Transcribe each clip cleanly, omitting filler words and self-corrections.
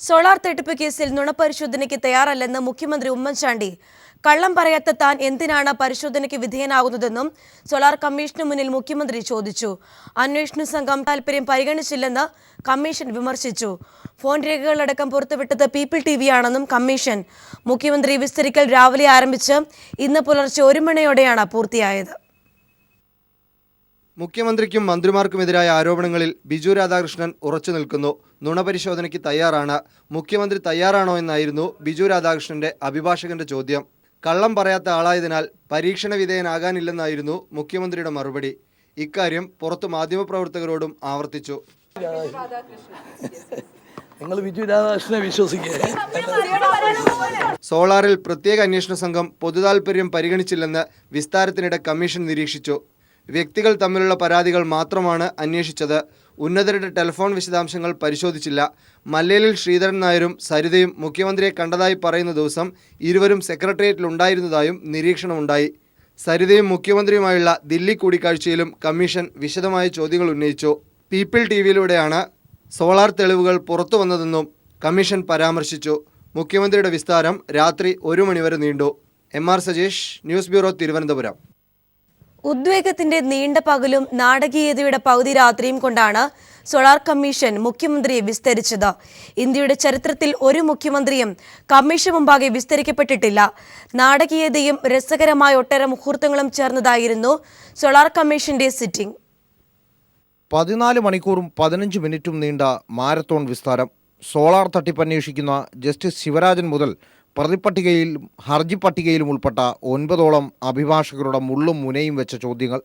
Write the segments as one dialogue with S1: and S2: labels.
S1: Solar തട്ടിപ്പ് കേസിൽ നുണപരിശോധനയ്ക്ക് തയ്യാറല്ലെന്ന് മുഖ്യമന്ത്രി ഉമ്മൻചാണ്ടി. കള്ളം പറയാത്ത താൻ എന്തിനാണ് പരിശോധനയ്ക്ക് വിധേയനാകുന്നതെന്നും സോളാർ കമ്മീഷന് മുന്നിൽ മുഖ്യമന്ത്രി ചോദിച്ചു. അന്വേഷണ സംഘം താൽപര്യം പരിഗണിച്ചില്ലെന്ന് കമ്മീഷൻ വിമർശിച്ചു. ഫോൺ രേഖകളടക്കം പുറത്തുവിട്ടത് പീപ്പിൾ ടിവിയാണെന്നും കമ്മീഷൻ. മുഖ്യമന്ത്രി വിസ്തരിക്കൽ രാവിലെ ആരംഭിച്ച് ഇന്ന് പുലർച്ചെ 1 മണിയോടെയാണ് പൂർത്തിയായത്.
S2: മുഖ്യമന്ത്രിക്കും മന്ത്രിമാർക്കുമെതിരായ ആരോപണങ്ങളിൽ ബിജു രാധാകൃഷ്ണൻ ഉറച്ചു നിൽക്കുന്നു. നുണപരിശോധനയ്ക്ക് തയ്യാറാണ്. മുഖ്യമന്ത്രി തയ്യാറാണോ എന്നായിരുന്നു ബിജു രാധാകൃഷ്ണന്റെ അഭിഭാഷകന്റെ ചോദ്യം. കള്ളം പറയാത്ത ആളായതിനാൽ പരീക്ഷണ വിധേയനാകാനില്ലെന്നായിരുന്നു മുഖ്യമന്ത്രിയുടെ മറുപടി. ഇക്കാര്യം പുറത്തു മാധ്യമപ്രവർത്തകരോടും ആവർത്തിച്ചു.
S3: നിങ്ങൾ ബിജു രാധാകൃഷ്ണനെ വിശ്വസിക്കുക.
S2: സോളാറിൽ പ്രത്യേക അന്വേഷണ സംഘം പൊതുതാൽപര്യം പരിഗണിച്ചില്ലെന്ന് വിസ്താരത്തിനിടെ കമ്മീഷൻ നിരീക്ഷിച്ചു. വ്യക്തികൾ തമ്മിലുള്ള പരാതികൾ മാത്രമാണ് അന്വേഷിച്ചത്. ഉന്നതരുടെ ടെലിഫോൺ വിശദാംശങ്ങൾ പരിശോധിച്ചില്ല. മല്ലേലിൽ ശ്രീധരൻ നായരും സരിതയും മുഖ്യമന്ത്രിയെ കണ്ടതായി പറയുന്ന ദിവസം ഇരുവരും സെക്രട്ടേറിയറ്റിലുണ്ടായിരുന്നതായും നിരീക്ഷണമുണ്ടായി. സരിതയും മുഖ്യമന്ത്രിയുമായുള്ള ദില്ലി കൂടിക്കാഴ്ചയിലും കമ്മീഷൻ വിശദമായ ചോദ്യങ്ങൾ ഉന്നയിച്ചു. പീപ്പിൾ ടിവിയിലൂടെയാണ് സോളാർ തെളിവുകൾ പുറത്തു വന്നതെന്നും കമ്മീഷൻ പരാമർശിച്ചു. മുഖ്യമന്ത്രിയുടെ വിസ്താരം രാത്രി 1 മണിവരെ നീണ്ടു. MR Sajesh, news bureau, Thiruvananthapuram.
S1: ഉദ്വേഗത്തിന്റെ നീണ്ട പകലും നാടകീയതയുടെ പകുതി രാത്രിയും കൊണ്ടാണ് സോളാർ കമ്മീഷൻ മുഖ്യമന്ത്രിയെ വിസ്തരിച്ചത്. ഇന്ത്യയുടെ ചരിത്രത്തിൽ ഒരു മുഖ്യമന്ത്രിയും കമ്മീഷൻ മുമ്പാകെ വിസ്തരിക്കപ്പെട്ടിട്ടില്ല. നാടകീയതയും രസകരമായ ഒട്ടേറെ മുഹൂർത്തങ്ങളും ചേർന്നതായിരുന്നു സോളാർ കമ്മീഷന്റെ സിറ്റിംഗ്.
S4: 14 മണിക്കൂറും 15 മിനിറ്റും നീണ്ട മാരത്തോൺ വിസ്താരം. സോളാർ തട്ടിപ്പ് അന്വേഷിക്കുന്ന ജസ്റ്റിസ് ശിവരാജൻ മുതൽ പ്രതിപട്ടികയിലും ഹർജി പട്ടികയിലും ഉൾപ്പെട്ട 9ഓളം അഭിഭാഷകരുടെ മുള്ളും മുനയും വെച്ച ചോദ്യങ്ങൾ.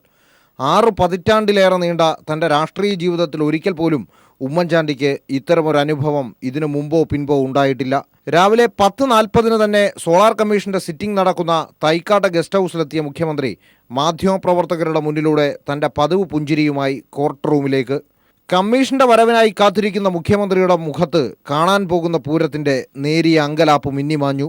S4: 6 പതിറ്റാണ്ടിലേറെ നീണ്ട തൻ്റെ രാഷ്ട്രീയ ജീവിതത്തിൽ ഒരിക്കൽ പോലും ഉമ്മൻചാണ്ടിക്ക് ഇത്തരമൊരു അനുഭവം ഇതിനു മുമ്പോ പിൻപോ ഉണ്ടായിട്ടില്ല. രാവിലെ 10:40 തന്നെ സോളാർ കമ്മീഷന്റെ സിറ്റിംഗ് നടക്കുന്ന തൈക്കാട് ഗസ്റ്റ് ഹൗസിലെത്തിയ മുഖ്യമന്ത്രി മാധ്യമപ്രവർത്തകരുടെ മുന്നിലൂടെ തൻ്റെ പതിവ് പുഞ്ചിരിയുമായി കോർട്ട് റൂമിലേക്ക്. കമ്മീഷന്റെ വരവിനായി കാത്തിരിക്കുന്ന മുഖ്യമന്ത്രിയുടെ മുഖത്ത് കാണാൻ പോകുന്ന പൂരത്തിൻ്റെ നേരിയ അങ്കലാപ്പ് മിന്നിമാഞ്ഞു.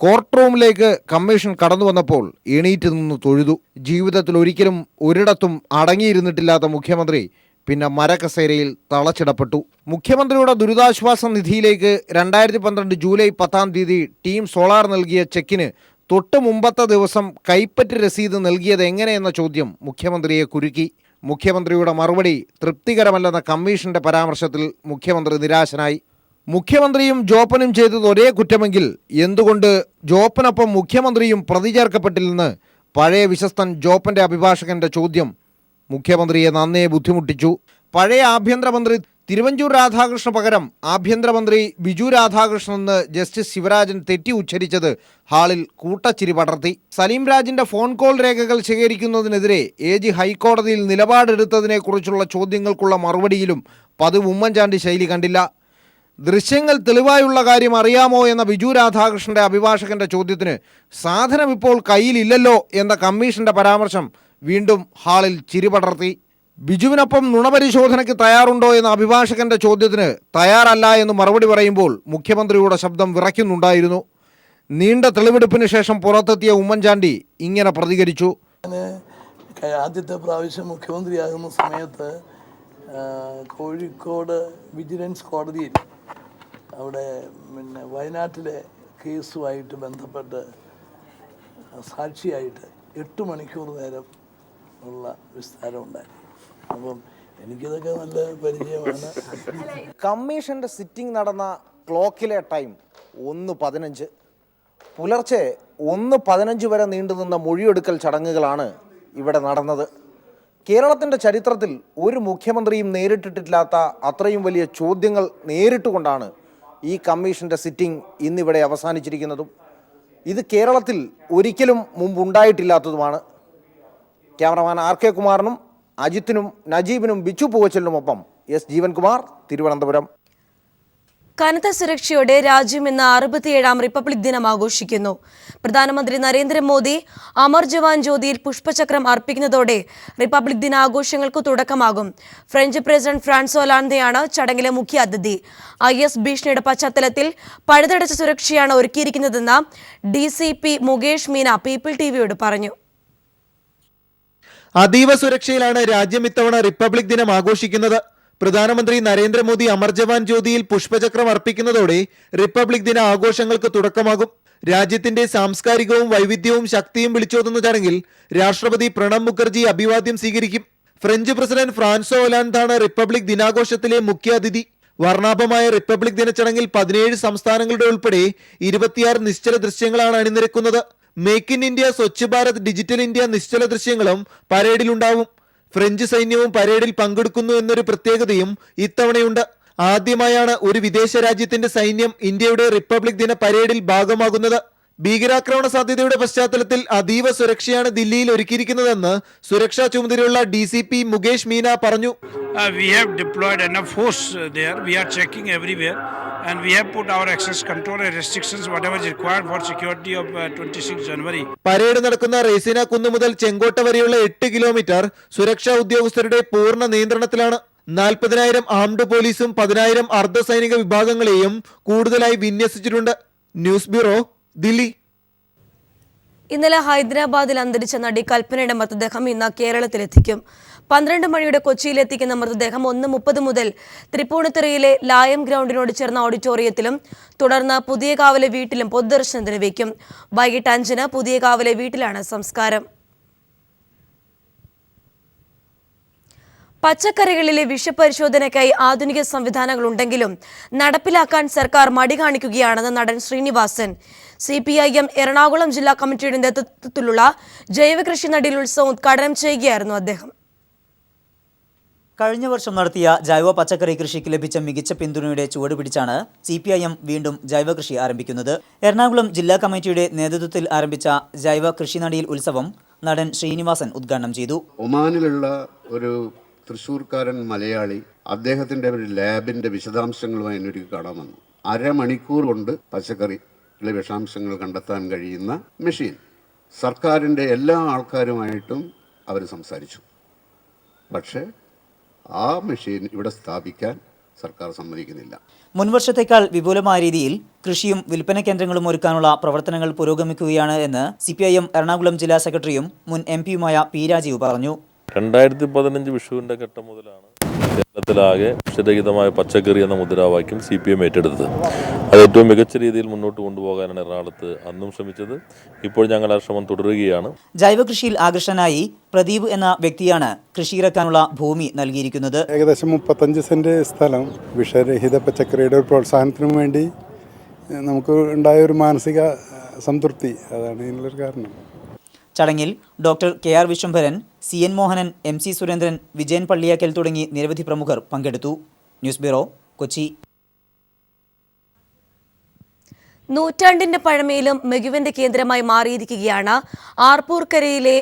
S4: കോർട്ട് റൂമിലേക്ക് കമ്മീഷൻ കടന്നു വന്നപ്പോൾ എണീറ്റ് നിന്ന് തൊഴുതു. ജീവിതത്തിൽ ഒരിക്കലും ഒരിടത്തും അടങ്ങിയിരുന്നിട്ടില്ലാത്ത മുഖ്യമന്ത്രി പിന്നെ മരക്കസേരയിൽ തളച്ചിടപ്പെട്ടു. മുഖ്യമന്ത്രിയുടെ ദുരിതാശ്വാസ നിധിയിലേക്ക് 2012 ജൂലൈ 10-ാം തീയതി ടീം സോളാർ നൽകിയ ചെക്കിന് തൊട്ട് മുമ്പത്തെ ദിവസം കൈപ്പറ്റ് രസീത് നൽകിയത് എങ്ങനെയെന്ന ചോദ്യം മുഖ്യമന്ത്രിയെ കുരുക്കി. മുഖ്യമന്ത്രിയുടെ മറുപടി തൃപ്തികരമല്ലെന്ന കമ്മീഷന്റെ പരാമർശത്തിൽ മുഖ്യമന്ത്രി നിരാശനായി. മുഖ്യമന്ത്രിയും ജോപ്പനും ചെയ്തത് ഒരേ കുറ്റമെങ്കിൽ എന്തുകൊണ്ട് ജോപ്പനൊപ്പം മുഖ്യമന്ത്രിയും പ്രതി ചേർക്കപ്പെട്ടില്ലെന്ന് പഴയ വിശ്വസ്തൻ ജോപ്പന്റെ അഭിഭാഷകന്റെ ചോദ്യം മുഖ്യമന്ത്രിയെ നന്നേ ബുദ്ധിമുട്ടിച്ചു. പഴയ ആഭ്യന്തരമന്ത്രി തിരുവഞ്ചൂർ രാധാകൃഷ്ണ പകരം ആഭ്യന്തരമന്ത്രി ബിജു രാധാകൃഷ്ണൻ എന്ന് ജസ്റ്റിസ് ശിവരാജൻ തെറ്റി ഉച്ചരിച്ചത് ഹാളിൽ കൂട്ടച്ചിരി പടർത്തി. സലീം രാജിന്റെ ഫോൺ കോൾ രേഖകൾ ശേഖരിക്കുന്നതിനെതിരെ AG ഹൈക്കോടതിയിൽ നിലപാടെടുത്തതിനെക്കുറിച്ചുള്ള ചോദ്യങ്ങൾക്കുള്ള മറുപടിയിലും പതിവ് ഉമ്മൻചാണ്ടി ശൈലി കണ്ടില്ല. ദൃശ്യങ്ങൾ തെളിവായുള്ള കാര്യം അറിയാമോ എന്ന ബിജു രാധാകൃഷ്ണന്റെ അഭിഭാഷകന്റെ ചോദ്യത്തിന് സാധനം ഇപ്പോൾ കയ്യിലില്ലല്ലോ എന്ന കമ്മീഷന്റെ പരാമർശം വീണ്ടും ഹാളിൽ ചിരി പടർത്തി. ബിജുവിനൊപ്പം നുണപരിശോധനയ്ക്ക് തയ്യാറുണ്ടോ എന്ന അഭിഭാഷകന്റെ ചോദ്യത്തിന് തയ്യാറല്ല എന്ന് മറുപടി പറയുമ്പോൾ മുഖ്യമന്ത്രിയുടെ ശബ്ദം വിറയ്ക്കുന്നുണ്ടായിരുന്നു. നീണ്ട തെളിവെടുപ്പിന് ശേഷം പുറത്തെത്തിയ ഉമ്മൻചാണ്ടി ഇങ്ങനെ പ്രതികരിച്ചു.
S3: ആദ്യത്തെ പ്രാവശ്യം മുഖ്യമന്ത്രിയാകുന്ന സമയത്ത് കോഴിക്കോട് വിജിലൻസ് കോടതിയിൽ അവിടെ വയനാട്ടിലെ കേസുമായിട്ട് ബന്ധപ്പെട്ട് സാക്ഷിയായിട്ട് 8 മണിക്കൂർ നേരം ഉള്ള വിസ്താരം ഉണ്ടായി. അപ്പം എനിക്കിതൊക്കെ നല്ല പരിചയമാണ്.
S4: കമ്മീഷന്റെ സിറ്റിംഗ് നടന്ന ക്ലോക്കിലെ ടൈം 1:15. പുലർച്ചെ 1:15 വരെ നീണ്ടുനിന്ന മൊഴിയെടുക്കൽ ചടങ്ങുകളാണ് ഇവിടെ നടന്നത്. കേരളത്തിൻ്റെ ചരിത്രത്തിൽ ഒരു മുഖ്യമന്ത്രിയും നേരിട്ടിട്ടില്ലാത്ത അത്രയും വലിയ ചോദ്യങ്ങൾ നേരിട്ടുകൊണ്ടാണ് ഈ കമ്മീഷന്റെ സിറ്റിംഗ് ഇന്നിവിടെ അവസാനിച്ചിരിക്കുന്നതും. ഇത് കേരളത്തിൽ ഒരിക്കലും മുമ്പുണ്ടായിട്ടില്ലാത്തതുമാണ്. ക്യാമറമാൻ RK കുമാറിനും അജിത്തിനും നജീബിനും ബിച്ചു പൂവച്ചലിനുമൊപ്പം S ജീവൻകുമാർ, തിരുവനന്തപുരം.
S1: കനത്ത സുരക്ഷയോടെ രാജ്യം ഇന്ന് 67ാം റിപ്പബ്ലിക് ദിനം ആഘോഷിക്കുന്നു. പ്രധാനമന്ത്രി നരേന്ദ്രമോദി അമർ ജവാൻ ജ്യോതിയിൽ പുഷ്പചക്രം അർപ്പിക്കുന്നതോടെ റിപ്പബ്ലിക് ദിനാഘോഷങ്ങൾക്ക് തുടക്കമാകും. ഫ്രഞ്ച് പ്രസിഡന്റ് ഫ്രാൻസോ ഒലാൻഡെയാണ് ചടങ്ങിലെ മുഖ്യ അതിഥി. IS ഭീഷണിയുടെ പശ്ചാത്തലത്തിൽ പഴുതടച്ച സുരക്ഷയാണ് ഒരുക്കിയിരിക്കുന്നതെന്ന് DCP മുകേഷ് മീന പീപ്പിൾ ടിവിയോട് പറഞ്ഞു.
S5: അതീവ സുരക്ഷയിലാണ് രാജ്യം ഇത്തവണ റിപ്പബ്ലിക് ദിനം ആഘോഷിക്കുന്നത്. പ്രധാനമന്ത്രി നരേന്ദ്രമോദി അമർ ജവാൻ ജ്യോതിയിൽ പുഷ്പചക്രം അർപ്പിക്കുന്നതോടെ റിപ്പബ്ലിക് ദിന ആഘോഷങ്ങൾക്ക് തുടക്കമാകും. രാജ്യത്തിന്റെ സാംസ്കാരികവും വൈവിധ്യവും ശക്തിയും വിളിച്ചോതുന്ന ചടങ്ങിൽ രാഷ്ട്രപതി പ്രണബ് മുഖർജി അഭിവാദ്യം സ്വീകരിക്കും. ഫ്രഞ്ച് പ്രസിഡന്റ് ഫ്രാൻസോ ഒലാൻഡാണ് റിപ്പബ്ലിക് ദിനാഘോഷത്തിലെ മുഖ്യ അതിഥി. വർണ്ണാഭമായ റിപ്പബ്ലിക് ദിന ചടങ്ങിൽ 17 സംസ്ഥാനങ്ങളുടെ ഉൾപ്പെടെ 26 നിശ്ചല ദൃശ്യങ്ങളാണ് അണിനിരക്കുന്നത്. Make in India, Swachh Bharat, digital India നിശ്ചല ദൃശ്യങ്ങളും പരേഡിലുണ്ടാവും. ഫ്രഞ്ച് സൈന്യവും പരേഡിൽ പങ്കെടുക്കുന്നു എന്നൊരു പ്രത്യേകതയും ഇത്തവണയുണ്ട്. ആദ്യമായാണ് ഒരു വിദേശ രാജ്യത്തിന്റെ സൈന്യം ഇന്ത്യയുടെ റിപ്പബ്ലിക് ദിന പരേഡിൽ ഭാഗമാകുന്നത്. ഭീകരാക്രമണ സാധ്യതയുടെ പശ്ചാത്തലത്തിൽ അതീവ സുരക്ഷയാണ് ദില്ലിയിൽ ഒരുക്കിയിരിക്കുന്നതെന്ന് സുരക്ഷാ ചുമതലയുള്ള DCP മുകേഷ് മീന പറഞ്ഞു.
S6: We have deployed enough force there. We are checking everywhere and we have put our access control and restrictions whatever is required for security of 26 January.
S5: Parade നടക്കുന്ന റേസിന കുന്ന് മുതൽ ചെങ്കോട്ട വരെയുള്ള 8 കിലോമീറ്റർ സുരക്ഷാ ഉദ്യോഗസ്ഥരുടെ പൂർണ്ണ നിയന്ത്രണത്തിലാണ്. 40,000 ആംഡ് പോലീസും 10,000 അർദ്ധസൈനിക വിഭാഗങ്ങളെയും കൂടുതലായി വിന്യസിച്ചിട്ടുണ്ട്. News bureau, Delhi.
S1: ഇന്നലെ ഹൈദരാബാദിൽ അന്തരിച്ച നടി കൽപ്പനയുടെ മൃതദേഹം ഇന്ന് കേരളത്തിലെത്തിക്കും. 12 മണിയുടെ കൊച്ചിയിലെത്തിക്കുന്ന മൃതദേഹം 1:30 മുതൽ തൃപ്പൂണിത്തുറയിലെ ലായം ഗ്രൗണ്ടിനോട് ചേർന്ന ഓഡിറ്റോറിയത്തിലും തുടർന്ന് പുതിയകാവിലെ വീട്ടിലും പൊതുദർശനത്തിന് വയ്ക്കും. വൈകിട്ട് 5-ന് പുതിയകാവിലെ വീട്ടിലാണ് സംസ്കാരം. പച്ചക്കറികളിലെ വിഷപരിശോധനയ്ക്കായി ആധുനിക സംവിധാനങ്ങളുണ്ടെങ്കിലും നടപ്പിലാക്കാൻ സർക്കാർ മടി കാണിക്കുകയാണെന്ന് നടൻ ശ്രീനിവാസൻ. CPIM എറണാകുളം ജില്ലാ കമ്മിറ്റിയുടെ നേതൃത്വത്തിലുള്ള ജൈവകൃഷി നടീൽ ഉത്സവം ഉദ്ഘാടനം ചെയ്യുകയായിരുന്നു അദ്ദേഹം.
S7: കഴിഞ്ഞ വർഷം നടത്തിയ ജൈവ പച്ചക്കറി കൃഷിക്ക് ലഭിച്ച മികച്ച പിന്തുണയുടെ ചുവടുപിടിച്ചാണ് CPIM വീണ്ടും ജൈവകൃഷി ആരംഭിക്കുന്നത്. എറണാകുളം ജില്ലാ കമ്മിറ്റിയുടെ നേതൃത്വത്തിൽ ആരംഭിച്ച ജൈവ കൃഷി നടീൽ ഉത്സവം നടൻ ശ്രീനിവാസൻ ഉദ്ഘാടനം ചെയ്തു.
S8: ഒമാനിലുള്ള ഒരു തൃശ്ശൂർക്കാരൻ മലയാളി അദ്ദേഹത്തിൻ്റെ ഒരു ലാബിൻ്റെ വിശദാംശങ്ങളുമായി എന്നൊരു കാണാൻ വന്നു. അരമണിക്കൂർ കൊണ്ട് പച്ചക്കറിയിലെ വിഷാംശങ്ങൾ കണ്ടെത്താൻ കഴിയുന്ന മെഷീൻ. സർക്കാരിൻ്റെ എല്ലാ ആൾക്കാരുമായിട്ടും അവർ സംസാരിച്ചു. പക്ഷേ ആ മെഷീൻ ഇവിടെ സ്ഥാപിക്കാൻ സർക്കാർ സമ്മതിക്കുന്നില്ല.
S7: മുൻവർഷത്തേക്കാൾ വിപുലമായ രീതിയിൽ കൃഷിയും വിൽപ്പന കേന്ദ്രങ്ങളും ഒരുക്കാനുള്ള പ്രവർത്തനങ്ങൾ പുരോഗമിക്കുകയാണ് എന്ന് CPIM എറണാകുളം ജില്ലാ സെക്രട്ടറിയും മുൻ MP-യുമായ P. രാജീവ് പറഞ്ഞു.
S9: 2015 വിഷുവിൻ്റെ ഘട്ടം മുതലാണ് കേരളത്തിലാകെ വിഷരഹിതമായ പച്ചക്കറി എന്ന മുദ്രാവാക്യം CPM ഏറ്റെടുത്തത്. അത് ഏറ്റവും മികച്ച രീതിയിൽ മുന്നോട്ട് കൊണ്ടുപോകാനാണ് എറണാകുളത്ത് അന്നും ശ്രമിച്ചത്. ഇപ്പോൾ ഞങ്ങൾ ആ ശ്രമം തുടരുകയാണ്.
S7: ജൈവകൃഷിയിൽ ആകർഷനായി പ്രദീപ് എന്ന വ്യക്തിയാണ് കൃഷിയിറക്കാനുള്ള ഭൂമി നൽകിയിരിക്കുന്നത്.
S10: ഏകദേശം 35 സെന്റ് സ്ഥലം വിഷരഹിത പച്ചക്കറിയുടെ ഒരു പ്രോത്സാഹനത്തിനും വേണ്ടി നമുക്ക് ഉണ്ടായ ഒരു മാനസിക സംതൃപ്തി, അതാണ് ഇതിനുള്ളൊരു കാരണം.
S7: ചടങ്ങിൽ doctor KR Vishwambharan, CN Mohanan, MC Surendran, Vijayan Palliyakkal തുടങ്ങി നിരവധി പ്രമുഖർ പങ്കെടുത്തു. News bureau, Kochi.
S1: നൂറ്റാണ്ടിന്റെ പഴമയിലും മികവിന്റെ കേന്ദ്രമായി മാറിയിരിക്കുകയാണ് ആർപ്പൂർക്കരയിലെ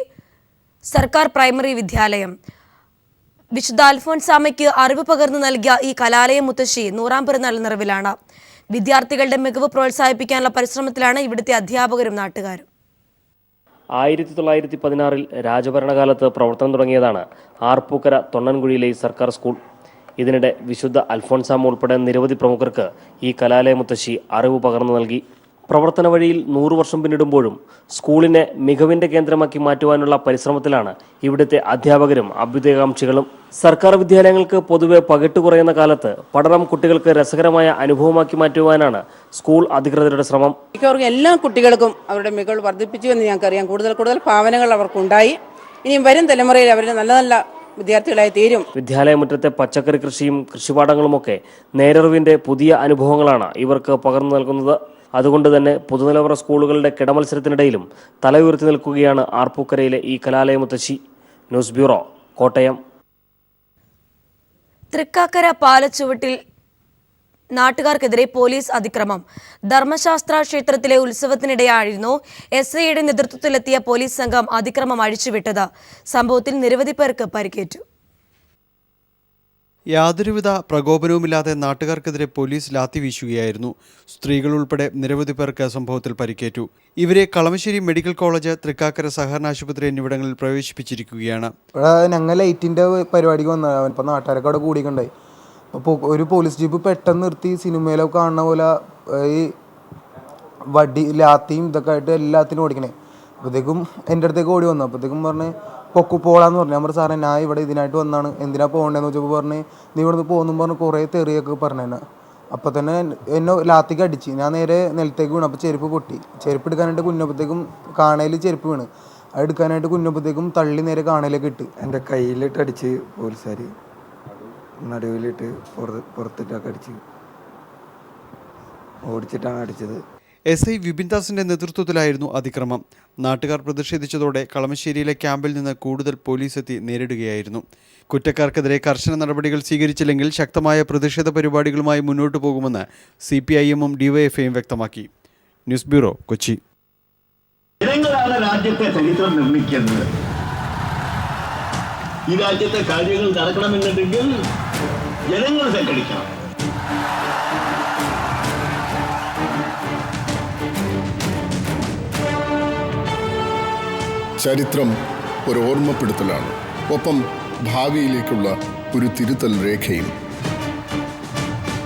S1: സർക്കാർ പ്രൈമറി വിദ്യാലയം. വിശുദ്ധ അൽഫോൻസാമയ്ക്ക് അറിവ് പകർന്നു നൽകിയ ഈ കലാലയ മുത്തശ്ശി 100ാം പിറന്നാൾ നിറവിലാണ്. വിദ്യാർത്ഥികളുടെ മികവ് പ്രോത്സാഹിപ്പിക്കാനുള്ള പരിശ്രമത്തിലാണ് ഇവിടുത്തെ അധ്യാപകരും നാട്ടുകാരും.
S11: 1916 രാജഭരണകാലത്ത് പ്രവർത്തനം തുടങ്ങിയതാണ് ആർപ്പൂക്കര തൊണ്ണൻകുഴിയിലെ സർക്കാർ സ്കൂൾ. ഇതിനിടെ വിശുദ്ധ അൽഫോൻസാമ ഉൾപ്പെടെ നിരവധി പ്രമുഖർക്ക് ഈ കലാലയ മുത്തശ്ശി അറിവ് പകർന്നു നൽകി. പ്രവർത്തന വഴിയിൽ 100 വർഷം പിന്നിടുമ്പോഴും സ്കൂളിനെ മികവിന്റെ കേന്ദ്രമാക്കി മാറ്റുവാനുള്ള പരിശ്രമത്തിലാണ് ഇവിടുത്തെ അധ്യാപകരും അഭ്യുദയകാംക്ഷികളും. സർക്കാർ വിദ്യാലയങ്ങൾക്ക് പൊതുവെ പകിട്ട് കുറയുന്ന കാലത്ത് പഠനം കുട്ടികൾക്ക് രസകരമായ അനുഭവമാക്കി മാറ്റുവാനാണ് സ്കൂൾ അധികൃതരുടെ ശ്രമം.
S12: മിക്കവർക്കും എല്ലാ കുട്ടികൾക്കും അവരുടെ മികവ് വർദ്ധിപ്പിച്ചു എന്ന് ഞങ്ങൾക്കറിയാം. കൂടുതൽ ഭാവനകൾ അവർക്കുണ്ടായി. ഇനിയും വരും തലമുറയിൽ അവർ നല്ല നല്ല വിദ്യാർത്ഥികളായി തീരും.
S11: വിദ്യാലയ മുറ്റത്തെ പച്ചക്കറി കൃഷിയും കൃഷിപാഠങ്ങളുമൊക്കെ നേരറിവിന്റെ പുതിയ അനുഭവങ്ങളാണ് ഇവർക്ക് പകർന്നു നൽകുന്നത്. അതുകൊണ്ട് തന്നെ പൊതുനിലവറ സ്കൂളുകളുടെ കിടമത്സരത്തിനിടയിലും തല ഉയർത്തി നിൽക്കുകയാണ് ആർപ്പൂക്കരയിലെ ഈ കലാലയ മുത്തശ്ശി. News bureau, Kottayam.
S1: തൃക്കാക്കര പാലച്ചുവട്ടിൽ നാട്ടുകാർക്കെതിരെ പോലീസ് അതിക്രമം. ധർമ്മശാസ്ത്ര ക്ഷേത്രത്തിലെ ഉത്സവത്തിനിടെയായിരുന്നു SIയുടെ നേതൃത്വത്തിലെത്തിയ പോലീസ് സംഘം അതിക്രമം അഴിച്ചുവിട്ടത്. സംഭവത്തിൽ നിരവധി പേർക്ക് പരിക്കേറ്റു.
S13: യാതൊരുവിധ പ്രകോപനവുമില്ലാതെ നാട്ടുകാർക്കെതിരെ പോലീസ് ലാത്തി വീശുകയായിരുന്നു. സ്ത്രീകൾ ഉൾപ്പെടെ നിരവധി പേർക്ക് സംഭവത്തിൽ പരിക്കേറ്റു. ഇവരെ കളമശ്ശേരി മെഡിക്കൽ കോളേജ്, തൃക്കാക്കര സഹകരണ ആശുപത്രി എന്നിവിടങ്ങളിൽ പ്രവേശിപ്പിച്ചിരിക്കുകയാണ്.
S14: ഞങ്ങൾ ലൈറ്റിൻ്റെ പരിപാടിക്ക് വന്നതാണ്. ഇപ്പം നാട്ടുകാരൊക്കെ അവിടെ കൂടിയിട്ടുണ്ടായി. അപ്പോൾ ഒരു പോലീസ് ജീപ്പ് പെട്ടെന്ന് നിർത്തി സിനിമയിലൊക്കെ കാണുന്ന പോലെ ഈ വടി ലാത്തിയും ഇതൊക്കെ ആയിട്ട് എല്ലാത്തിനും ഓടിക്കണേ. അപ്പോഴത്തേക്കും എൻ്റെ അടുത്തേക്ക് ഓടി വന്നു. അപ്പോഴത്തേക്കും പറഞ്ഞ് പോളാന്ന് പറഞ്ഞു. ഞാൻ പറഞ്ഞു സാറേ ഞാൻ ഇവിടെ ഇതിനായിട്ട് വന്നാണ്, എന്തിനാ പോകേണ്ടതെന്ന് വെച്ചപ്പോൾ പറഞ്ഞ് നീ ഇവിടുന്ന് പോകുന്നു പറഞ്ഞ് കുറേ തെറിയൊക്കെ പറഞ്ഞു തന്നെ. അപ്പോൾ തന്നെ എന്നെ ലാത്തിക്ക് അടിച്ച്. ഞാൻ നേരെ നിലത്തേക്ക് വീണു. അപ്പോൾ ചെരുപ്പ് പൊട്ടി. ചെരുപ്പ് എടുക്കാനായിട്ട് കുഞ്ഞപ്പോഴത്തേക്കും കാണയിൽ ചെരുപ്പ് വീണ്. അത് എടുക്കാനായിട്ട് കുഞ്ഞപ്പോഴത്തേക്കും തള്ളി നേരെ കാണയിലേക്ക് ഇട്ട് എൻ്റെ കയ്യിലിട്ട് അടിച്ച് പോലീസുകാർ, നടുവിലിട്ട് പുറത്തിട്ടൊക്കെ അടിച്ച് ഓടിച്ചിട്ടാണ് അടിച്ചത്.
S13: SI വിപിൻ ദാസിന്റെ നേതൃത്വത്തിലായിരുന്നു അതിക്രമം. നാട്ടുകാർ പ്രതിഷേധിച്ചതോടെ കളമശ്ശേരിയിലെ ക്യാമ്പിൽ നിന്ന് കൂടുതൽ പോലീസ് എത്തി നേരിടുകയായിരുന്നു. കുറ്റക്കാർക്കെതിരെ കർശന നടപടികൾ സ്വീകരിച്ചില്ലെങ്കിൽ ശക്തമായ പ്രതിഷേധ പരിപാടികളുമായി മുന്നോട്ടു പോകുമെന്ന് CPIM-ഉം DYFI-യും വ്യക്തമാക്കി. News bureau, Kochi.
S15: ജനങ്ങളാണ് രാജ്യത്തെ ചരിത്രം നിർമ്മിക്കുന്നത്. ഈ രാജ്യത്തെ കാര്യങ്ങൾ നടക്കണമെന്നുണ്ടെങ്കിൽ ജനങ്ങൾ സംഘടിക്കണം.
S16: ചരിത്രം ഒരു ഓർമ്മപ്പെടുത്തലാണ്, ഒപ്പം ഭാവിയിലേക്കുള്ള ഒരു തിരുത്തൽ രേഖയും.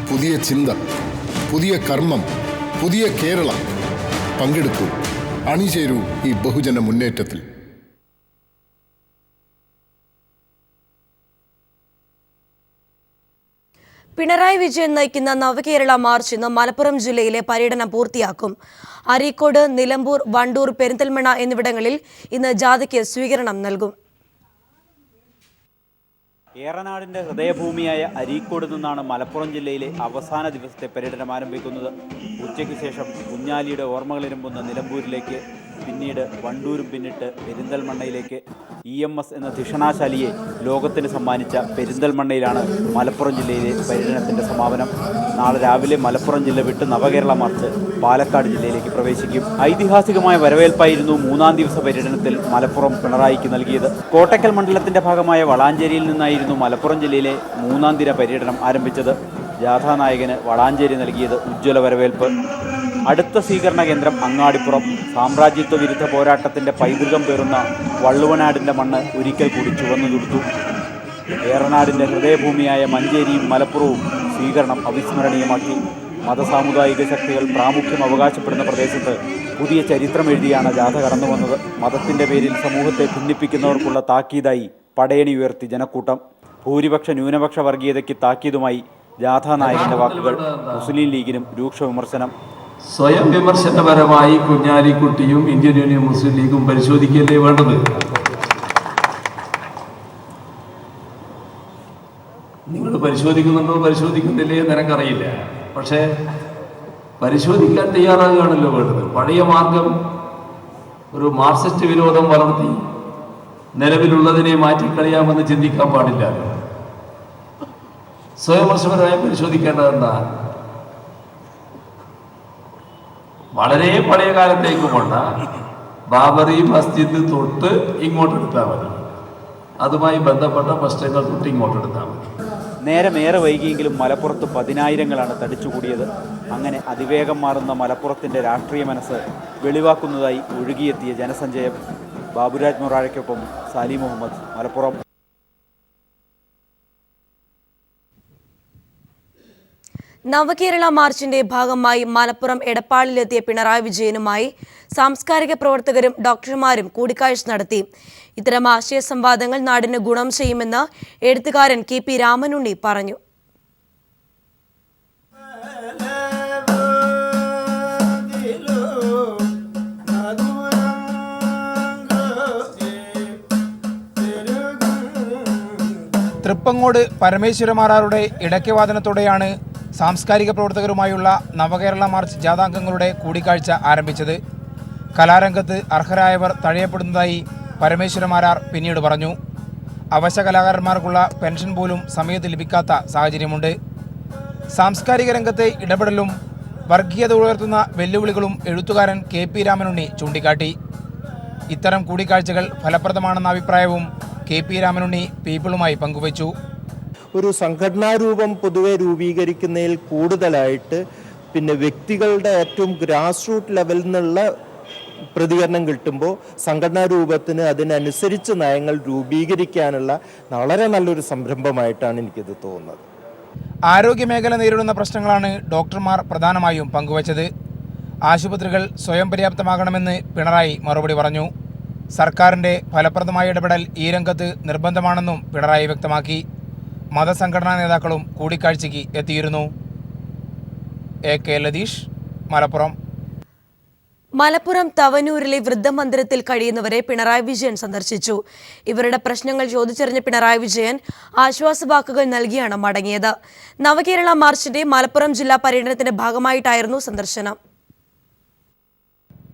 S16: പുതിയ ചിന്ത, പുതിയ കർമ്മം, പുതിയ കേരളം. പങ്കെടുക്കൂ, അണിചേരൂ ഈ ബഹുജന മുന്നേറ്റത്തിൽ.
S1: പിണറായി വിജയൻ നയിക്കുന്ന നവകേരള മാർച്ച് ഇന്ന് മലപ്പുറം ജില്ലയിലെ പര്യടനം പൂർത്തിയാക്കും. അരീക്കോട്, നിലമ്പൂർ, വണ്ടൂർ, പെരിന്തൽമണ്ണ എന്നിവിടങ്ങളിൽ ഇന്ന് ജാഥയ്ക്ക് സ്വീകരണം നൽകും.
S17: ഏറനാടിൻ്റെ ഹൃദയഭൂമിയായ അരീക്കോട് നിന്നാണ് മലപ്പുറം ജില്ലയിലെ അവസാന ദിവസത്തെ പര്യടനം ആരംഭിക്കുന്നത്. ഉച്ചയ്ക്ക് ശേഷം കുഞ്ഞാലിയുടെ ഓർമ്മകളിരുമ്പുന്ന നിലമ്പൂരിലേക്ക്, പിന്നീട് വണ്ടൂരും പിന്നിട്ട് പെരിന്തൽമണ്ണയിലേക്ക്. EMS എന്ന ധിഷണാശാലിയെ ലോകത്തിന് സമ്മാനിച്ച പെരിന്തൽമണ്ണയിലാണ് മലപ്പുറം ജില്ലയിലെ പര്യടനത്തിൻ്റെ സമാപനം. നാളെ രാവിലെ മലപ്പുറം ജില്ല വിട്ട് നവകേരള മാർച്ച് പാലക്കാട് ജില്ലയിലേക്ക് പ്രവേശിക്കും. ഐതിഹാസികമായ വരവേൽപ്പായിരുന്നു 3-ാം ദിവസ പര്യടനത്തിൽ മലപ്പുറം പിണറായിക്ക് നൽകിയത്. കോട്ടക്കൽ മണ്ഡലത്തിൻ്റെ ഭാഗമായ വളാഞ്ചേരിയിൽ നിന്നായിരുന്നു മലപ്പുറം ജില്ലയിലെ 3-ാം ദിന പര്യടനം ആരംഭിച്ചത്. ജാഥാനായകന് വളാഞ്ചേരി നൽകിയത് ഉജ്ജ്വല വരവേൽപ്പ്. അടുത്ത സ്വീകരണ കേന്ദ്രം അങ്ങാടിപ്പുറം. സാമ്രാജ്യത്വ വിരുദ്ധ പോരാട്ടത്തിൻ്റെ പൈതൃകം പേറുന്ന വള്ളുവനാടിൻ്റെ മണ്ണ് ഒരിക്കൽ കൂടി ചുവന്നു തുടുത്തു. ഏറനാടിൻ്റെ ഹൃദയഭൂമിയായ മഞ്ചേരിയും മലപ്പുറവും സ്വീകരണം അവിസ്മരണീയമാക്കി. മതസാമുദായിക ശക്തികൾ പ്രാമുഖ്യം അവകാശപ്പെടുന്ന പ്രദേശത്ത് പുതിയ ചരിത്രം എഴുതിയാണ് ജാഥ കടന്നു വന്നത്. മതത്തിൻ്റെ പേരിൽ സമൂഹത്തെ ഭിന്നിപ്പിക്കുന്നവർക്കുള്ള താക്കീതായി പടയണി ഉയർത്തി ജനക്കൂട്ടം. ഭൂരിപക്ഷ ന്യൂനപക്ഷ വർഗീയതയ്ക്ക് താക്കീതുമായി ജാഥാനായകൻ്റെ വാക്കുകൾ. മുസ്ലിം ലീഗിനും രൂക്ഷ വിമർശനം.
S18: സ്വയം വിമർശനപരമായി കുഞ്ഞാലിക്കുട്ടിയും ഇന്ത്യൻ യൂണിയൻ മുസ്ലിം ലീഗും പരിശോധിക്കല്ലേ വേണ്ടത്. നിങ്ങൾ പരിശോധിക്കുന്നുണ്ടോ പരിശോധിക്കുന്നില്ലേ എന്ന് എനിക്കറിയില്ല. പക്ഷേ പരിശോധിക്കാൻ തയ്യാറാകുകയാണല്ലോ വേണ്ടത്. പഴയ മാർഗം ഒരു മാർക്സിസ്റ്റ് വിരോധം വളർത്തി നിലവിലുള്ളതിനെ മാറ്റിക്കളയാമെന്ന് ചിന്തിക്കാൻ പാടില്ല. സ്വയംവിമർശനപരമായി പരിശോധിക്കേണ്ടതെന്താ? വളരെ പഴയ കാലത്തേക്കുമുള്ള ബാബറി മസ്ജിദ് തൊട്ട് ഇങ്ങോട്ടെടുത്താൽ മതി. അതുമായി ബന്ധപ്പെട്ട പ്രശ്നങ്ങൾ തൊട്ട് ഇങ്ങോട്ടെടുത്താൽ മതി.
S17: നേരമേറെ വൈകിയെങ്കിലും മലപ്പുറത്ത് 10,000-ങ്ങളാണ് തടിച്ചുകൂടിയത്. അങ്ങനെ അതിവേഗം മാറുന്ന മലപ്പുറത്തിൻ്റെ രാഷ്ട്രീയ മനസ്സ് വെളിവാക്കുന്നതായി ഒഴുകിയെത്തിയ ജനസഞ്ചയം. ബാബുരാജ് മൊറാഴയ്ക്കൊപ്പം സാലി മുഹമ്മദ്, മലപ്പുറം.
S1: നവകേരള മാർച്ചിന്റെ ഭാഗമായി മലപ്പുറം എടപ്പാളിലെത്തിയ പിണറായി വിജയനുമായി സാംസ്കാരിക പ്രവർത്തകരും ഡോക്ടർമാരും കൂടിക്കാഴ്ച നടത്തി. ഇത്തരം ആശയ സംവാദങ്ങൾ നാടിന് ഗുണം ചെയ്യുമെന്ന് എഴുത്തുകാരൻ KP രാമനുണ്ണി പറഞ്ഞു.
S19: തൃപ്പങ്ങോട് പരമേശ്വരമാരാരുടെ ഇടയ്ക്കവാദനത്തോടെയാണ് സാംസ്കാരിക പ്രവർത്തകരുമായുള്ള നവകേരള മാർച്ച് ജാഥാംഗങ്ങളുടെ കൂടിക്കാഴ്ച ആരംഭിച്ചത്. കലാരംഗത്ത് അർഹരായവർ തഴയപ്പെടുന്നതായി പരമേശ്വരമാരാർ പിന്നീട് പറഞ്ഞു. അവശ കലാകാരന്മാർക്കുള്ള പെൻഷൻ പോലും സമയത്ത് ലഭിക്കാത്ത സാഹചര്യമുണ്ട്. സാംസ്കാരിക രംഗത്തെ ഇടപെടലും വർഗീയത ഉയർത്തുന്ന വെല്ലുവിളികളും എഴുത്തുകാരൻ KP രാമനുണ്ണി ചൂണ്ടിക്കാട്ടി. ഇത്തരം കൂടിക്കാഴ്ചകൾ ഫലപ്രദമാണെന്ന അഭിപ്രായവും KP രാമനുണ്ണി പീപ്പിളുമായി പങ്കുവച്ചു.
S20: ഒരു സംഘടനാ രൂപം പൊതുവെ രൂപീകരിക്കുന്നതിൽ കൂടുതലായിട്ട് പിന്നെ വ്യക്തികളുടെ ഏറ്റവും ഗ്രാസ് റൂട്ട് ലെവലിൽ നിന്നുള്ള പ്രതികരണം കിട്ടുമ്പോൾ സംഘടനാ രൂപത്തിന് അതിനനുസരിച്ച് നയങ്ങൾ രൂപീകരിക്കാനുള്ള വളരെ നല്ലൊരു സംരംഭമായിട്ടാണ് എനിക്കിത് തോന്നുന്നത്.
S19: ആരോഗ്യമേഖല നേരിടുന്ന പ്രശ്നങ്ങളാണ് ഡോക്ടർമാർ പ്രധാനമായും പങ്കുവച്ചത്. ആശുപത്രികൾ സ്വയം പര്യാപ്തമാകണമെന്ന് പിണറായി മറുപടി പറഞ്ഞു. സർക്കാരിൻ്റെ ഫലപ്രദമായ ഇടപെടൽ ഈ രംഗത്ത് നിർബന്ധമാണെന്നും പിണറായി വ്യക്തമാക്കി. മതസംഘടനാ നേതാക്കളും കൂടിക്കാഴ്ചയ്ക്ക് എത്തിയിരുന്നു. AK ലതീഷ്, മലപ്പുറം.
S1: മലപ്പുറം തവനൂരിലെ വൃദ്ധമന്ദിരത്തിൽ കഴിയുന്നവരെ പിണറായി വിജയൻ സന്ദർശിച്ചു. ഇവരുടെ പ്രശ്നങ്ങൾ ചോദിച്ചറിഞ്ഞ പിണറായി വിജയൻ ആശ്വാസവാക്കുകൾ നൽകിയാണ് മടങ്ങിയത്. നവകേരള മാർച്ചിന്റെ മലപ്പുറം ജില്ലാ പര്യടനത്തിന്റെ ഭാഗമായിട്ടായിരുന്നു സന്ദർശനം.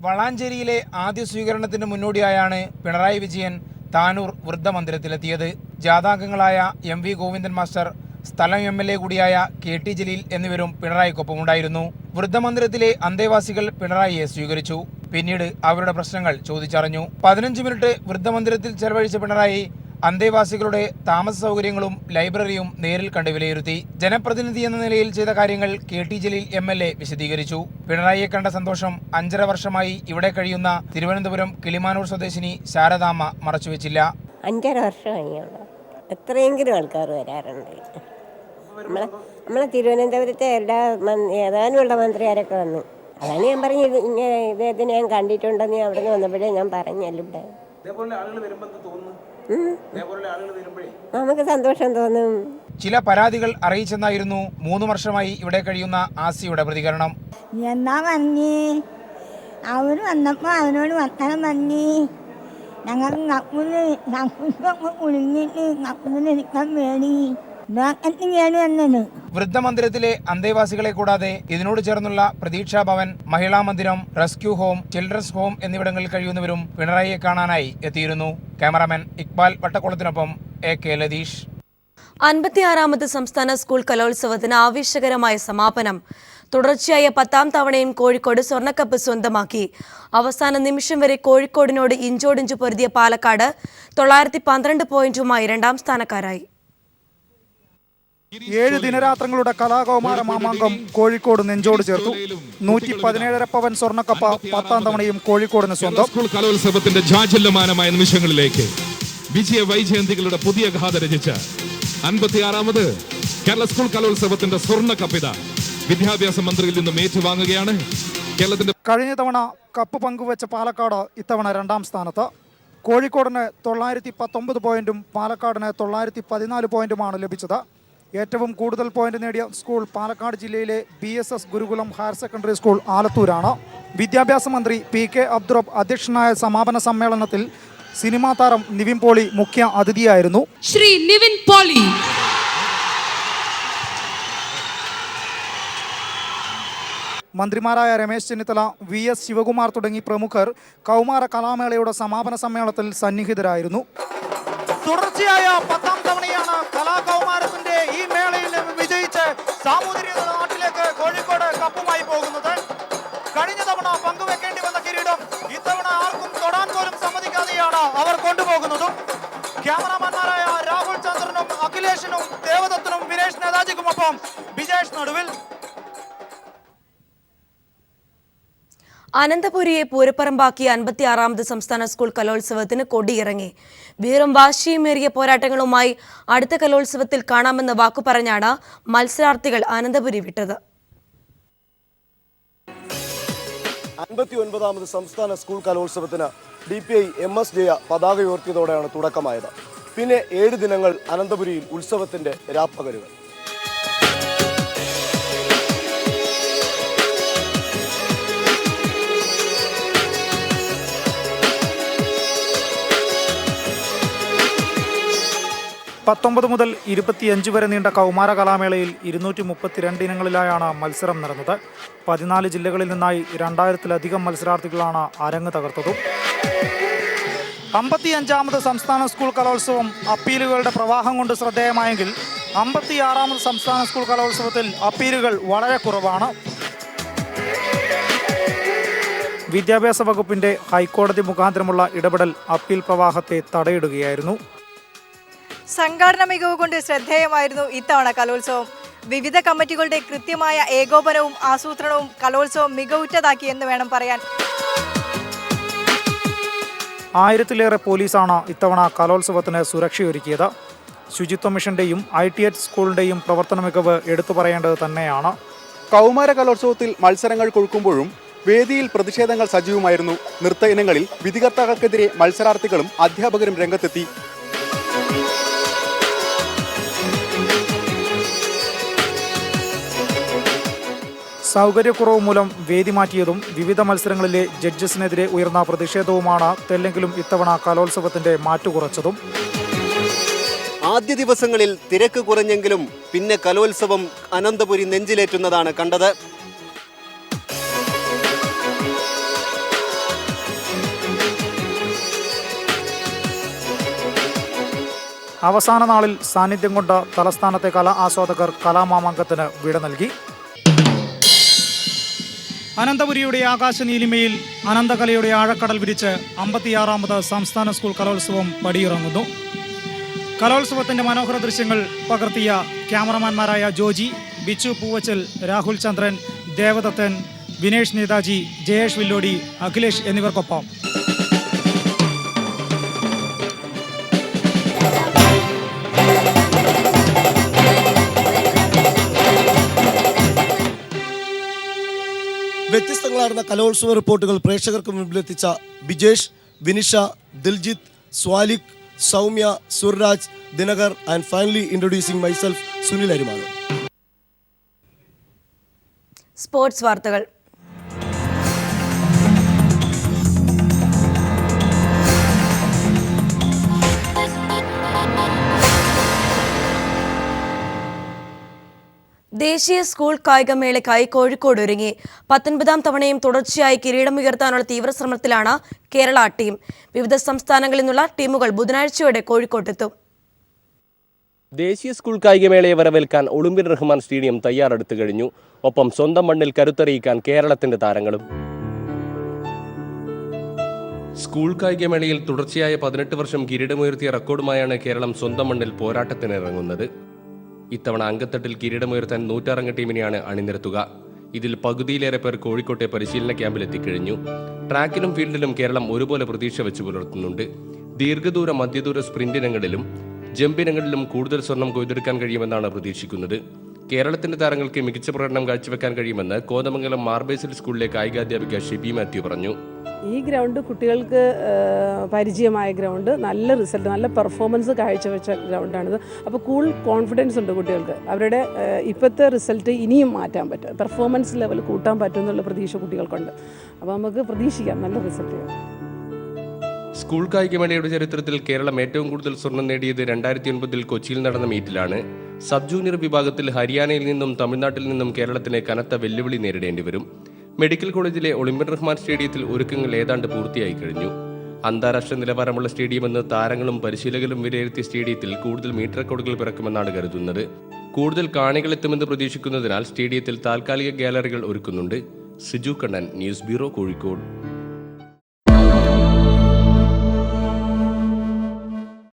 S19: വളാഞ്ചേരിയിലെ ആദ്യ സ്വീകരണത്തിന് മുന്നോടിയായാണ് പിണറായി വിജയൻ താനൂർ വൃദ്ധമന്ദിരത്തിലെത്തിയത്. ജാഥാംഗങ്ങളായ MV ഗോവിന്ദൻ മാസ്റ്റർ, സ്ഥലം MLA കൂടിയായ KT ജലീൽ എന്നിവരും പിണറായിക്കൊപ്പമുണ്ടായിരുന്നു. വൃദ്ധമന്ദിരത്തിലെ അന്തേവാസികൾ പിണറായിയെ സ്വീകരിച്ചു. പിന്നീട് അവരുടെ പ്രശ്നങ്ങൾ ചോദിച്ചറിഞ്ഞു. 15 മിനിറ്റ് വൃദ്ധമന്ദിരത്തിൽ ചെലവഴിച്ച പിണറായി അന്തേവാസികളുടെ താമസ സൗകര്യങ്ങളും ലൈബ്രറിയും നേരിൽ കണ്ട് വിലയിരുത്തി. ജനപ്രതിനിധി എന്ന നിലയിൽ ചെയ്ത കാര്യങ്ങൾ KT ജലീൽ MLA വിശദീകരിച്ചു. പിണറായിയെ കണ്ട സന്തോഷം 5.5 വർഷമായി ഇവിടെ കഴിയുന്ന തിരുവനന്തപുരം കിളിമാനൂർ സ്വദേശിനി ശാരദാമ്മ മറച്ചുവെച്ചില്ല.
S21: 5.5 വർഷമായി എത്രയെങ്കിലും ആൾക്കാർ വരാറുണ്ട്. നമ്മളെ തിരുവനന്തപുരത്തെ ഏതാനുമുള്ള മന്ത്രിമാരൊക്കെ വന്നു. അതാണ് ഞാൻ പറഞ്ഞത്, ഇങ്ങനെ ഇദ്ദേഹത്തിന് ഞാൻ കണ്ടിട്ടുണ്ടെന്ന് അവിടെ നിന്ന് വന്നപ്പോഴേ ഞാൻ പറഞ്ഞല്ലോ. നമുക്ക് സന്തോഷം തോന്നും.
S19: ചില പരാതികൾ അറിയിച്ചെന്നായിരുന്നു 3 വർഷമായി ഇവിടെ കഴിയുന്ന ആസിയുടെ പ്രതികരണം.
S22: എന്നാ പറഞ്ഞേ, അവര് വന്നപ്പോ അവനോട് വർത്തമാനം പറഞ്ഞേ, ഞങ്ങൾ കുളിങ്ങിട്ട് നിൽക്കാൻ വേണ്ടി
S19: വൃദ്ധമന്ദിരത്തിലെ അന്തേവാസികളെ കൂടാതെ ഇതിനോട് ചേർന്നുള്ള പ്രതീക്ഷാ ഭവൻ, മഹിളാ മന്ദിരം, റെസ്ക്യൂ ഹോം, ചിൽഡ്രൻസ് ഹോം എന്നിവിടങ്ങളിൽ കഴിയുന്നവരും പിണറായിയെ കാണാനായി എത്തിയിരുന്നു. ക്യാമറാമാൻ ഇക്ബാൽ വട്ടക്കുളത്തിനൊപ്പം AK ലതീഷ്.
S1: 56ാമത് സംസ്ഥാന സ്കൂൾ കലോത്സവത്തിന് ആവേശകരമായ സമാപനം. തുടർച്ചയായ 10ാം തവണയും കോഴിക്കോട് സ്വർണ്ണക്കപ്പ് സ്വന്തമാക്കി. അവസാന നിമിഷം വരെ കോഴിക്കോടിനോട് ഇഞ്ചോടിഞ്ച് പൊരുതിയ പാലക്കാട് 912 പോയിന്റുമായി 2ാം സ്ഥാനക്കാരായി.
S23: 7 ദിനരാത്രങ്ങളുടെ കലാകൗമാര മാമാങ്കം കോഴിക്കോട് നെഞ്ചോട് ചേർത്തു. 117.5 പവൻ സ്വർണ്ണക്കപ്പ 10ാം തവണയും കോഴിക്കോടിന് സ്വന്തം.
S24: സ്കൂൾ കലോത്സവത്തിന്റെ ജാജ്വല്യമാനമായ നിമിഷങ്ങളിലേക്ക് വിജയ വൈജയന്തികളുടെ പുതിയ ഗാഥ രചിച്ച 56ാമത് കേരള സ്കൂൾ കലോത്സവത്തിന്റെ സ്വർണ്ണക്കപ്പിത വിദ്യാഭ്യാസ മന്ത്രിയിൽ നിന്നും ഏറ്റുവാങ്ങുകയാണ്. കേരളത്തിന്റെ
S23: കഴിഞ്ഞ തവണ കപ്പ് പങ്കുവെച്ച പാലക്കാട് ഇത്തവണ 2ാം സ്ഥാനത്ത്. കോഴിക്കോടിന് 919 പോയിന്റും പാലക്കാടിന് 914 പോയിന്റുമാണ് ലഭിച്ചത്. ഏറ്റവും കൂടുതൽ പോയിന്റ് നേടിയ സ്കൂൾ പാലക്കാട് ജില്ലയിലെ BSS ഗുരുകുലം ഹയർ സെക്കൻഡറി സ്കൂൾ ആലത്തൂരാണ്. വിദ്യാഭ്യാസ മന്ത്രി PK അബ്ദുറബ് അധ്യക്ഷനായ സമാപന സമ്മേളനത്തിൽ സിനിമാ താരം നിവിൻ പോളി മുഖ്യ അതിഥിയായിരുന്നു.
S25: ശ്രീ നിവിൻ പോളി
S23: മന്ത്രിമാരായ രമേശ് ചെന്നിത്തല, VS ശിവകുമാർ തുടങ്ങി പ്രമുഖർ കൗമാര കലാമേളയുടെ സമാപന സമ്മേളനത്തിൽ സന്നിഹിതരായിരുന്നു. തുടർച്ചയായ 10ാം തവണയാണ് കലാകൗമാരത്തിന്റെ ഈ മേളയിൽ വിജയിച്ച് സാമൂതിരിയുടെ നാട്ടിലേക്ക് കോഴിക്കോട് കപ്പുമായി പോകുന്നത്. കഴിഞ്ഞ തവണ പങ്കുവെക്കേണ്ടി വന്ന കിരീടം ഇത്തവണ ആർക്കും തൊടാൻ പോലും സമ്മതിക്കാതെയാണ് അവർ കൊണ്ടുപോകുന്നതും. ക്യാമറാമാൻമാരായ രാഹുൽ ചന്ദ്രനും അഖിലേഷിനും ദേവദത്തിനും വിനേഷ് നേതാജിക്കുമൊപ്പം വിജേഷ് നടുവിൽ.
S1: അനന്തപുരിയെ പൂരപ്പറമ്പാക്കിയ 56ാമത് സംസ്ഥാന സ്കൂൾ കലോത്സവത്തിന് കൊടിയിറങ്ങി. വീറും വാശിയുമേറിയ പോരാട്ടങ്ങളുമായി അടുത്ത കലോത്സവത്തിൽ കാണാമെന്ന് വാക്കുപറഞ്ഞാണ് മത്സരാർത്ഥികൾ അനന്തപുരി വിട്ടത്.
S26: 59ാമത് സംസ്ഥാന സ്കൂൾ കലോത്സവത്തിന് DPI MS ജയ പതാക ഉയർത്തിയതോടെയാണ് തുടക്കമായത്. പിന്നെ 7 ദിനങ്ങൾ അനന്തപുരിയിൽ ഉത്സവത്തിന്റെ രാപ്പകലുകൾ.
S23: പത്തൊമ്പത് മുതൽ 25 വരെ നീണ്ട കൗമാര കലാമേളയിൽ 232 ഇനങ്ങളിലായാണ് മത്സരം നടന്നത്. 14 ജില്ലകളിൽ നിന്നായി 2000-ലധികം മത്സരാർത്ഥികളാണ് അരങ്ങ് തകർത്തതും. 55ാമത് സംസ്ഥാന സ്കൂൾ കലോത്സവം അപ്പീലുകളുടെ പ്രവാഹം കൊണ്ട് ശ്രദ്ധേയമായെങ്കിൽ 56ാമത് സംസ്ഥാന സ്കൂൾ കലോത്സവത്തിൽ അപ്പീലുകൾ വളരെ കുറവാണ്. വിദ്യാഭ്യാസ വകുപ്പിന്റെ ഹൈക്കോടതി മുഖാന്തരമുള്ള ഇടപെടൽ അപ്പീൽ പ്രവാഹത്തെ തടയിടുകയായിരുന്നു.
S27: സംഘാടന മികവ് കൊണ്ട് ശ്രദ്ധേയമായിരുന്നു ഇത്തവണ കലോത്സവം. വിവിധ കമ്മിറ്റികളുടെ കൃത്യമായ ഏകോപനവും ആസൂത്രണവും കലോത്സവം മികവുറ്റതാക്കി എന്ന് വേണം പറയാൻ.
S23: 1000-ലേറെ പോലീസാണ് ഇത്തവണ കലോത്സവത്തിന് സുരക്ഷയൊരുക്കിയത്. ശുചിത്വ മിഷന്റെയും ITH സ്കൂളിന്റെയും പ്രവർത്തന മികവ് എടുത്തു പറയേണ്ടത് തന്നെയാണ്.
S28: കൗമാര കലോത്സവത്തിൽ മത്സരങ്ങൾ കൊഴുക്കുമ്പോഴും
S2: വേദിയിൽ പ്രതിഷേധങ്ങൾ സജീവമായിരുന്നു. നൃത്ത ഇനങ്ങളിൽ വിധികർത്താക്കൾക്കെതിരെ മത്സരാർത്ഥികളും അധ്യാപകരും രംഗത്തെത്തി.
S23: സൗകര്യക്കുറവ് മൂലം വേദി മാറ്റിയതും വിവിധ മത്സരങ്ങളിലെ ജഡ്ജസിനെതിരെ ഉയർന്ന പ്രതിഷേധവുമാണ് തെല്ലെങ്കിലും ഇത്തവണ കലോത്സവത്തിന്റെ മാറ്റുകുറച്ചതും.
S3: ആദ്യ ദിവസങ്ങളിൽ തിരക്ക് കുറഞ്ഞെങ്കിലും പിന്നെ കലോത്സവം അനന്തപുരി നെഞ്ചിലേറ്റുന്നതാണ് കണ്ടത്.
S23: അവസാന നാളിൽ സാന്നിധ്യം കൊണ്ട തലസ്ഥാനത്തെ കലാ ആസ്വാദകർ കലാമാമാങ്കത്തിന് വിട നൽകി. അനന്തപുരിയുടെ ആകാശനീലിമയിൽ അനന്തകലയുടെ ആഴക്കടൽ വിരിച്ച് 56ാമത് സംസ്ഥാന സ്കൂൾ കലോത്സവം പടിയിറങ്ങുന്നു. കലോത്സവത്തിന്റെ മനോഹര ദൃശ്യങ്ങൾ പകർത്തിയ ക്യാമറമാൻമാരായ ജോജി, ബിച്ചു പൂവച്ചൽ, രാഹുൽ ചന്ദ്രൻ, ദേവദത്തൻ, വിനേഷ് നേതാജി, ജയേഷ് വില്ലോടി, അഖിലേഷ് എന്നിവർക്കൊപ്പം
S4: വ്യത്യസ്തങ്ങളാർന്ന കലോത്സവ റിപ്പോർട്ടുകൾ പ്രേക്ഷകർക്ക് മുമ്പിലെത്തിച്ച Bijesh, Vinisha, Diljith, Swalik, Soumya, Surraj, Dinakar and finally introducing myself Sunil Arimanam.
S1: Sports വാർത്തകൾ. ദേശീയ സ്കൂൾ കായികമേളയ്ക്കായി കോഴിക്കോട് ഒരുങ്ങി. 19ാം തവണയും തുടർച്ചയായി കിരീടമുയർത്താനുള്ള തീവ്രശ്രമത്തിലാണ് കേരള ടീം. വിവിധ സംസ്ഥാനങ്ങളിൽ നിന്നുള്ള ടീമുകൾ ബുധനാഴ്ചയോടെ കോഴിക്കോട്ടെത്തും.
S11: ദേശീയ സ്കൂൾ കായികമേളയെ വരവേൽക്കാൻ ഒളിമ്പ്യൻ റഹ്മാൻ സ്റ്റേഡിയം തയ്യാറെടുത്തു കഴിഞ്ഞു. ഒപ്പം സ്വന്തം മണ്ണിൽ കരുത്തറിയിക്കാൻ കേരളത്തിന്റെ താരങ്ങളും. സ്കൂൾ കായികമേളയിൽ തുടർച്ചയായ 18 വർഷം കിരീടമുയർത്തിയ റെക്കോർഡുമായാണ് കേരളം സ്വന്തം മണ്ണിൽ പോരാട്ടത്തിനിറങ്ങുന്നത്. ഇത്തവണ അങ്കത്തട്ടിൽ കിരീടമുയർത്താൻ 106 ടീമിനെയാണ് അണിനിരത്തുക. ഇതിൽ പകുതിയിലേറെ പേർ കോഴിക്കോട്ടെ പരിശീലന ക്യാമ്പിലെത്തിക്കഴിഞ്ഞു. ട്രാക്കിലും ഫീൽഡിലും കേരളം ഒരുപോലെ പ്രതീക്ഷ വെച്ചു പുലർത്തുന്നുണ്ട്. ദീർഘദൂര മധ്യദൂര സ്പ്രിന്റ് ഇനങ്ങളിലും ജമ്പിനങ്ങളിലും കൂടുതൽ സ്വർണം കൊയ്തെടുക്കാൻ കഴിയുമെന്നാണ് പ്രതീക്ഷിക്കുന്നത്. കേരളത്തിന്റെ താരങ്ങൾക്ക് മികച്ച പ്രകടനം കാഴ്ചവെക്കാൻ കഴിയുമെന്ന് കോതമംഗലം മാർബേസിൽ സ്കൂളിലെ കായികാധ്യാപിക ഷിബി മാത്യു പറഞ്ഞു.
S5: ഈ ഗ്രൗണ്ട് കുട്ടികൾക്ക് പരിചയമായ ഗ്രൗണ്ട്, നല്ല റിസൾട്ട്, നല്ല പെർഫോമൻസ് കാഴ്ചവെച്ച ഗ്രൗണ്ടാണിത്. അപ്പോൾ കോൺഫിഡൻസ് ഉണ്ട് കുട്ടികൾക്ക്. അവരുടെ ഇപ്പോഴത്തെ റിസൾട്ട് ഇനിയും മാറ്റാൻ പറ്റും, പെർഫോമൻസ് ലെവൽ കൂട്ടാൻ പറ്റും എന്നുള്ള പ്രതീക്ഷ കുട്ടികൾക്കുണ്ട്. അപ്പോൾ നമുക്ക് പ്രതീക്ഷിക്കാം നല്ല റിസൾട്ട്.
S11: സ്കൂൾ കായികമേളയുടെ ചരിത്രത്തിൽ കേരളം ഏറ്റവും കൂടുതൽ സ്വർണം നേടിയത് 2009 കൊച്ചിയിൽ നടന്ന മീറ്റിലാണ്. സബ് ജൂനിയർ വിഭാഗത്തിൽ ഹരിയാനയിൽ നിന്നും തമിഴ്നാട്ടിൽ നിന്നും കേരളത്തിന് കനത്ത വെല്ലുവിളി നേരിടേണ്ടി വരും. മെഡിക്കൽ കോളേജിലെ ഒളിമ്പ്യൻ റഹ്മാൻ സ്റ്റേഡിയത്തിൽ ഒരുക്കങ്ങൾ ഏതാണ്ട് പൂർത്തിയായി കഴിഞ്ഞു. അന്താരാഷ്ട്ര നിലവാരമുള്ള സ്റ്റേഡിയമെന്ന് താരങ്ങളും പരിശീലകരും വിലയിരുത്തിയ സ്റ്റേഡിയത്തിൽ കൂടുതൽ മീറ്റർ റെക്കോർഡുകൾ പിറക്കുമെന്നാണ് കരുതുന്നത്. കൂടുതൽ കാണികളെത്തുമെന്ന് പ്രതീക്ഷിക്കുന്നതിനാൽ സ്റ്റേഡിയത്തിൽ താൽക്കാലിക ഗാലറികൾ ഒരുക്കുന്നുണ്ട്. Siju Kannan, news bureau, Kozhikode.